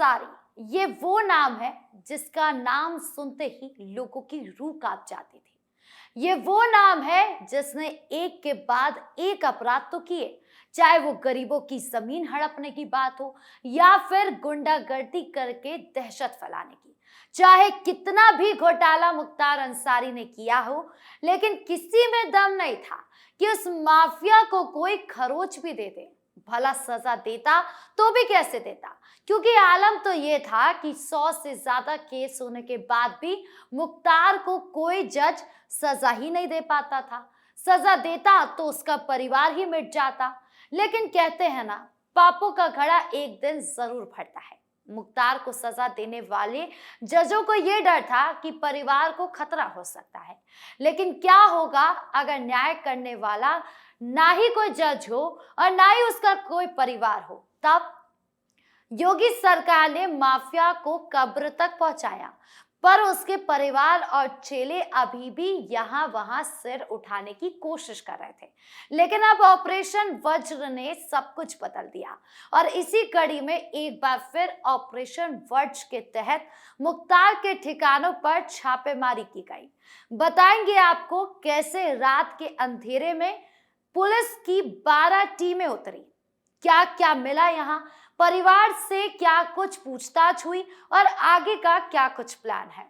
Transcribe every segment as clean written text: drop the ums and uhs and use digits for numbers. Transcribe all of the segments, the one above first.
अंसारी ये वो नाम है जिसका नाम सुनते ही लोगों की रूह कांप जाती थी। ये वो नाम है जिसने एक के बाद एक अपराध तो किए, चाहे वो गरीबों की जमीन हड़पने की बात हो या फिर गुंडागर्दी करके दहशत फैलाने की। चाहे कितना भी घोटाला मुख्तार अंसारी ने किया हो, लेकिन किसी में दम नहीं था कि उस माफिया को कोई खरोच भी दे दे। भला सजा देता तो भी कैसे देता, क्योंकि आलम तो ये था कि 100 से ज्यादा केस होने के बाद भी मुख्तार को कोई जज सजा ही नहीं दे पाता था। सजा देता तो उसका परिवार ही मिट जाता। लेकिन कहते हैं ना, पापों का घड़ा एक दिन जरूर फटता है। मुख्तार को सजा देने वाले जजों को यह डर था कि परिवार को खतरा हो सकता है। लेकिन क्या होगा अगर न्याय करने वाला ना ही कोई जज हो और ना ही उसका कोई परिवार हो? तब योगी सरकार ने माफिया को कब्र तक पहुंचाया, पर उसके परिवार और चेले अभी भी यहाँ वहां सिर उठाने की कोशिश कर रहे थे। लेकिन अब ऑपरेशन वज्र ने सब कुछ बदल दिया और इसी कड़ी में एक बार फिर ऑपरेशन वज्र के तहत मुख्तार के ठिकानों पर छापेमारी की गई। बताएंगे आपको कैसे रात के अंधेरे में पुलिस की 12 टीमें उतरी, क्या क्या मिला, यहाँ परिवार से क्या कुछ पूछताछ हुई और आगे का क्या कुछ प्लान है।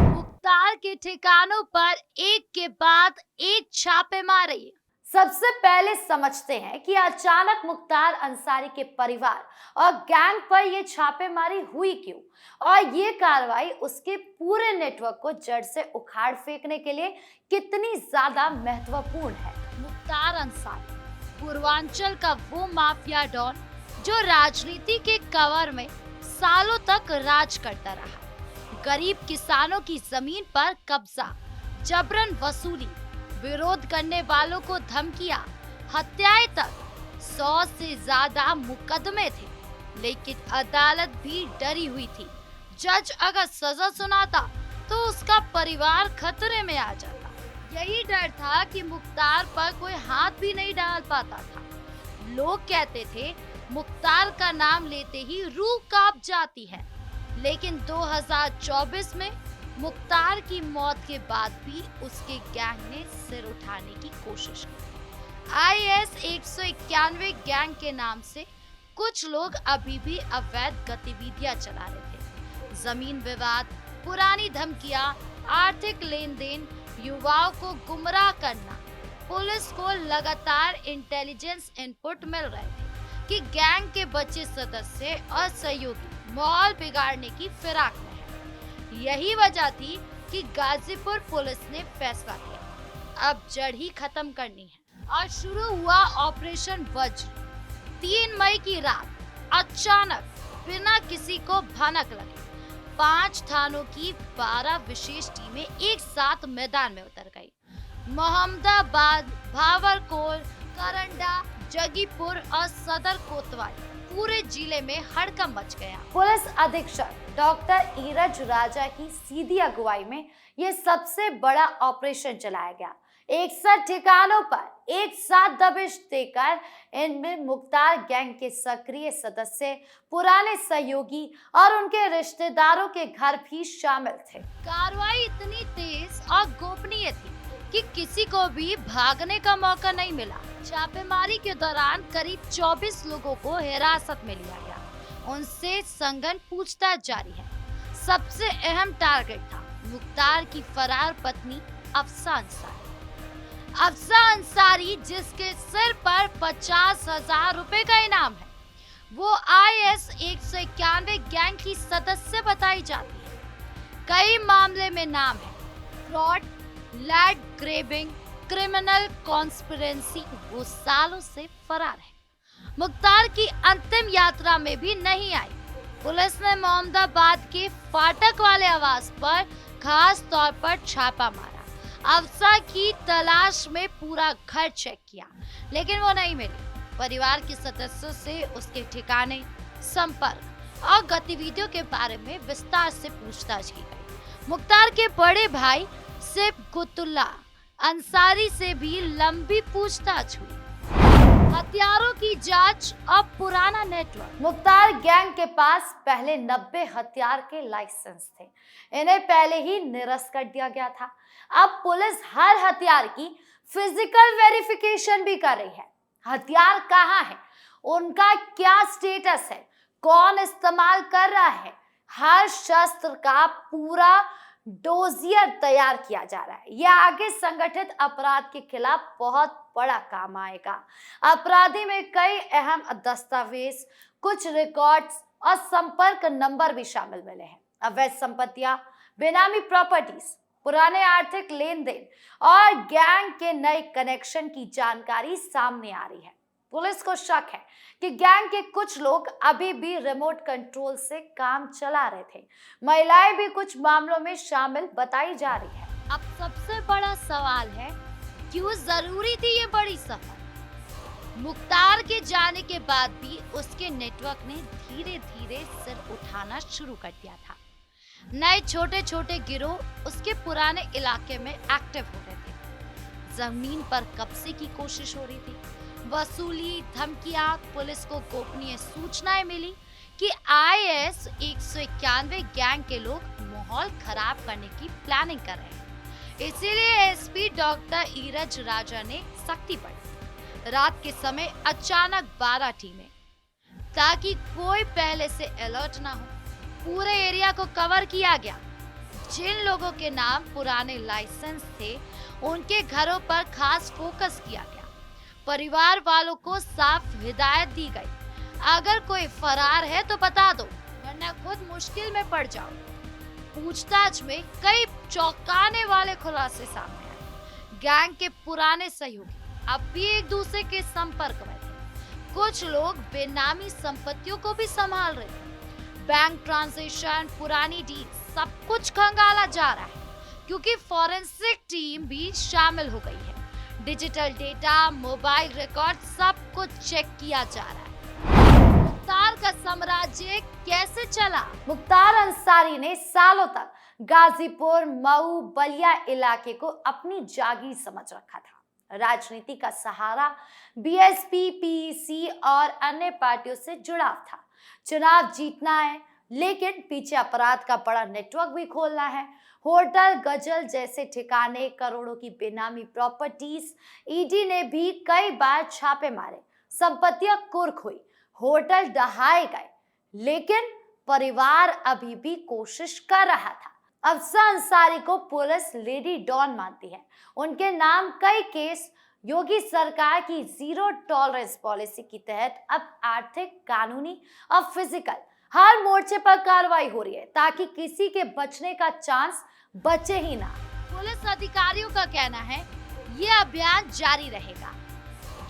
मुख्तार के ठिकानों पर एक के बाद एक छापे मारे। सबसे पहले समझते हैं कि अचानक मुख्तार अंसारी के परिवार और गैंग पर यह छापेमारी हुई क्यों, और ये कार्रवाई उसके पूरे नेटवर्क को जड़ से उखाड़ फेंकने के लिए कितनी ज्यादा महत्वपूर्ण है। मुख्तार अंसारी पूर्वांचल का वो माफिया डॉन जो राजनीति के कवर में सालों तक राज करता रहा। गरीब किसानों की जमीन पर कब्जा, जबरन वसूली, विरोध करने वालों को धमकियां, हत्याएं तक 100 से ज्यादा मुकदमे थे। लेकिन अदालत भी डरी हुई थी। जज अगर सजा सुनाता तो उसका परिवार खतरे में आ जाता। यही डर था कि मुख्तार पर कोई हाथ भी नहीं डाल पाता था। लोग कहते थे मुख्तार का नाम लेते ही रूह कांप जाती है। लेकिन 2024 में मुख्तार की मौत के बाद भी उसके गैंग ने सिर उठाने की कोशिश की। IS 191 गैंग के नाम से कुछ लोग अभी भी अवैध गतिविधियां चला रहे थे। जमीन विवाद, पुरानी धमकियां, आर्थिक लेन देन, युवाओं को गुमराह करना। पुलिस को लगातार इंटेलिजेंस इनपुट मिल रहे थे कि गैंग के बचे सदस्य और सहयोगी माहौल बिगाड़ने की फिराक में है। यही वजह थी कि गाजीपुर पुलिस ने फैसला किया, अब जड़ ही खत्म करनी है और शुरू हुआ ऑपरेशन वज्र। 3 मई की रात अचानक बिना किसी को भनक लगे 5 थानों की 12 विशेष टीमें एक साथ मैदान में उतर गई। मोहम्मदाबाद, भावरकोल, करंडा, जगीपुर और सदर कोतवाल पूरे जिले में हड़कंप मच गया। पुलिस अधीक्षक डॉक्टर ईरज राजा की सीधी अगुवाई में यह सबसे बड़ा ऑपरेशन चलाया गया। 61 ठिकानों पर एक साथ दबिश देकर इनमें मुख्तार गैंग के सक्रिय सदस्य, पुराने सहयोगी और उनके रिश्तेदारों के घर भी शामिल थे। कार्रवाई इतनी तेज और गोपनीय थी कि किसी को भी भागने का मौका नहीं मिला। छापेमारी के दौरान करीब 24 लोगों को हिरासत में लिया गया। उनसे सघन पूछताछ जारी है। सबसे अहम टारगेट था मुख्तार की फरार पत्नी अफसा अंसारी। अफसा अंसारी, जिसके सिर पर 50,000 रुपए का इनाम है, वो IS 191 गैंग की सदस्य बताई जाती है। कई मामले में नाम है fraud, land grabbing, criminal conspiracy. वो सालों से फरार है। मुख्तार की अंतिम यात्रा में भी नहीं आई। पुलिस ने मोहम्मदाबाद के फाटक वाले आवास पर खास तौर पर छापा मारा। अफसा की तलाश में पूरा घर चेक किया, लेकिन वो नहीं मिली। परिवार के सदस्यों से उसके ठिकाने, संपर्क और गतिविधियों के बारे में विस्तार से पूछताछ की गई। मुख्तार के बड़े भाई सिबगतुल्लाह अंसारी से भी लंबी पूछताछ हुई। हथियारों की जांच, अब पुराना नेटवर्क। मुख्तार गैंग के पास पहले 90 हथियार के लाइसेंस थे। इन्हें पहले ही निरस्त कर दिया गया था। अब पुलिस हर हथियार की फिजिकल वेरिफिकेशन भी कर रही है। हथियार कहाँ है, उनका क्या स्टेटस है, कौन इस्तेमाल कर रहा है, हर शस्त्र का पूरा डोजियर तैयार किया जा रहा है। यह आगे संगठित अपराध के खिलाफ बहुत बड़ा काम आएगा। अपराधी में कई अहम दस्तावेज, कुछ रिकॉर्ड्स और संपर्क नंबर भी शामिल मिले हैं। अवैध संपत्तियां, बेनामी प्रॉपर्टीज, पुराने आर्थिक लेन देन और गैंग के नए कनेक्शन की जानकारी सामने आ रही है। पुलिस को शक है कि गैंग के कुछ लोग अभी भी रिमोट कंट्रोल से काम चला रहे थे। महिलाएं भी कुछ मामलों में शामिल बताई जा रही है। अब सबसे बड़ा सवाल है, क्यों जरूरी थी ये बड़ी सफर? मुख्तार के जाने के बाद भी उसके नेटवर्क ने धीरे धीरे सिर उठाना शुरू कर दिया था। नए छोटे छोटे गिरोह उसके पुराने इलाके में एक्टिव हो रहे थे। जमीन पर कब्जे की कोशिश हो रही थी। वसूली, धमकियां, पुलिस को गोपनीय सूचनाएं मिली कि IS 191 गैंग के लोग माहौल खराब करने की प्लानिंग कर रहे हैं। इसीलिए SP डॉक्टर ईरज राजा ने सख्ती बरती। रात के समय अचानक 12 टीमें, ताकि कोई पहले से अलर्ट ना हो। पूरे एरिया को कवर किया गया। जिन लोगों के नाम पुराने लाइसेंस थे, उनके घरों पर खास फोकस किया गया। परिवार वालों को साफ हिदायत दी गई, अगर कोई फरार है तो बता दो, वरना खुद मुश्किल में पड़ जाओ। पूछताछ में कई चौंकाने वाले खुलासे सामने आए। गैंग के पुराने सहयोगी अब भी एक दूसरे के संपर्क में थे। कुछ लोग बेनामी संपत्तियों को भी संभाल रहे थे। बैंक ट्रांजैक्शन, पुरानी डील, सब कुछ खंगाला जा रहा है, क्योंकि फॉरेंसिक टीम भी शामिल हो गई है। डिजिटल डेटा, मोबाइल रिकॉर्ड, सब कुछ चेक किया जा रहा है। मुख्तार का साम्राज्य कैसे चला? मुख्तार अंसारी ने सालों तक गाजीपुर, मऊ, बलिया इलाके को अपनी जागीर समझ रखा था। राजनीति का सहारा BSP, PEC और अन्य पार्टियों से जुड़ाव था। चुनाव जीतना है, लेकिन पीछे अपराध का बड़ा नेटवर्क भी खोलना है। होटल, गजल जैसे ठिकाने, करोड़ों की बेनामी प्रॉपर्टीज। ED ने भी कई बार छापे मारे, संपत्तियां कुर्क हुई, होटल ढहाए गए, लेकिन परिवार अभी भी कोशिश कर रहा था। अफसर अंसारी को पुलिस लेडी डॉन मानती है। उनके नाम कई केस योगी सरकार की जीरो टॉलरेंस पॉलिसी के तहत अब आर्थिक, कानूनी और फिजिकल हर मोर्चे पर कार्रवाई हो रही है, ताकि किसी के बचने का चांस बचे ही ना। पुलिस अधिकारियों का कहना है, ये अभियान जारी रहेगा।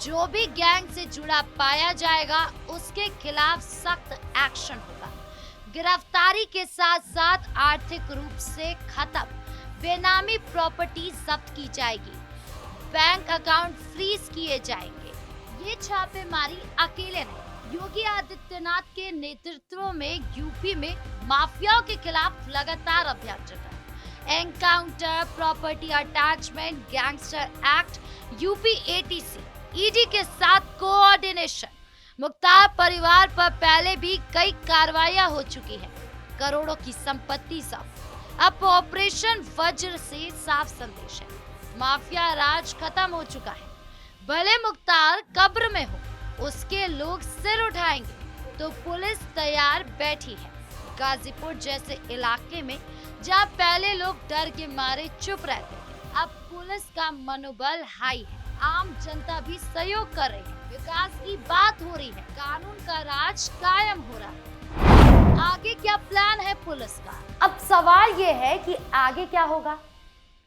जो भी गैंग से जुड़ा पाया जाएगा, उसके खिलाफ सख्त एक्शन होगा। गिरफ्तारी के साथ साथ आर्थिक रूप से खत्म बेनामी प्रॉपर्टी जब्त की जाएगी, बैंक अकाउंट फ्रीज किए जाएंगे। ये छापेमारी अकेले नहीं, योगी आदित्यनाथ के नेतृत्व में यूपी में माफियाओं के खिलाफ लगातार अभियान चल रहा है। Encounter, property attachment, gangster act, UP ATC, ED के साथ कोऑर्डिनेशन। मुख्तार परिवार पर पहले भी कई कार्रवाइयां हो चुकी हैं। करोड़ों की संपत्ति जब्त। अब ऑपरेशन वज्र से साफ संदेश है, माफिया राज खत्म हो चुका है। भले मुख्तार कब्र में हो, उसके लोग सिर उठाएंगे। तो पुलिस तैयार बैठी है। गाजीपुर जैसे इलाके में जहां पहले लोग डर के मारे चुप रहते थे, अब पुलिस का मनोबल हाई है। आम जनता भी सहयोग कर रही है। विकास की बात हो रही है, कानून का राज कायम हो रहा है। आगे क्या प्लान है पुलिस का? अब सवाल ये है कि आगे क्या होगा।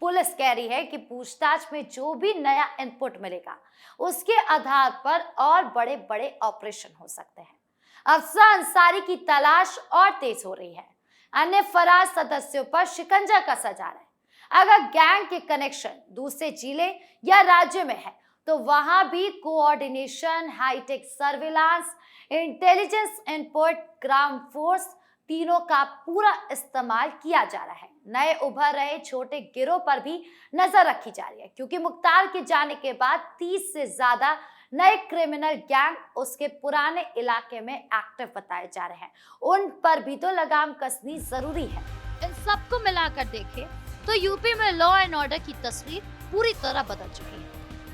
पुलिस कह रही है कि पूछताछ में जो भी नया इनपुट मिलेगा, उसके आधार पर और बड़े बड़े ऑपरेशन हो सकते हैं। अफसर अंसारी की तलाश और तेज हो रही है। अन्य फरार सदस्यों पर शिकंजा कसा जा रहा है। अगर गैंग के कनेक्शन दूसरे जिले या राज्य में है, तो वहां भी coordination, high tech surveillance, intelligence input, ground force, तीनों का पूरा इस्तेमाल किया जा रहा है। नए उभर रहे छोटे गिरोह पर भी नजर रखी जा रही है, क्योंकि मुख्तार के जाने के बाद 30 से ज्यादा नए क्रिमिनल गैंग उसके पुराने इलाके में एक्टिव बताए जा रहे हैं, उन पर भी तो लगाम कसनी जरूरी है। इन सबको मिलाकर देखें तो यूपी में लॉ एंड ऑर्डर की तस्वीर पूरी तरह बदल चुकी है।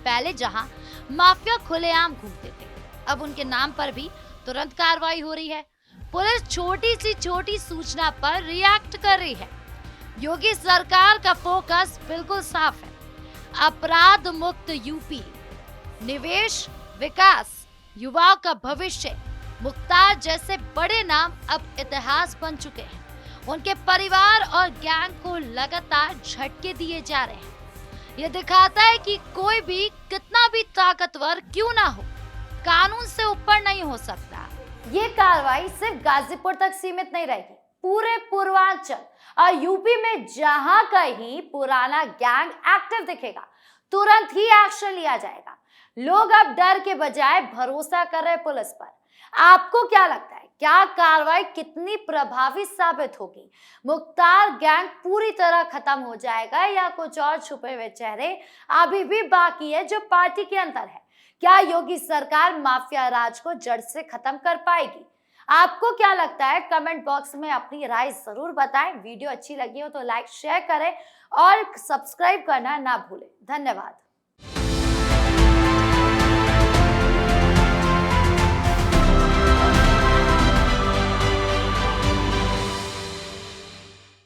पहले जहां माफिया खुलेआम घूमते थे, अब उनके नाम पर भी तुरंत कार्रवाई हो रही है। पुलिस छोटी सी छोटी सूचना पर रिएक्ट कर रही है। योगी सरकार का फोकस बिल्कुल साफ है, अपराध मुक्त यूपी, निवेश, विकास, युवाओं का भविष्य। मुख्तार जैसे बड़े नाम अब इतिहास बन चुके हैं। उनके परिवार और गैंग को लगातार झटके दिए जा रहे हैं। यह दिखाता है कि कोई भी कितना भी ताकतवर क्यों ना हो, कानून से ऊपर नहीं हो सकता। ये कार्रवाई सिर्फ गाजीपुर तक सीमित नहीं रहेगी, पूरे पूर्वांचल और यूपी में जहां कहीं पुराना गैंग एक्टिव दिखेगा, तुरंत ही एक्शन लिया जाएगा। लोग अब डर के बजाय भरोसा कर रहे पुलिस पर। आपको क्या लगता है, क्या कार्रवाई कितनी प्रभावी साबित होगी? मुख्तार गैंग पूरी तरह खत्म हो जाएगा या कुछ और छुपे हुए चेहरे अभी भी बाकी है जो पार्टी के अंदर है? क्या योगी सरकार माफिया राज को जड़ से खत्म कर पाएगी? आपको क्या लगता है? कमेंट बॉक्स में अपनी राय जरूर बताएं। वीडियो अच्छी लगी हो तो लाइक शेयर करें और सब्सक्राइब करना ना भूलें। धन्यवाद।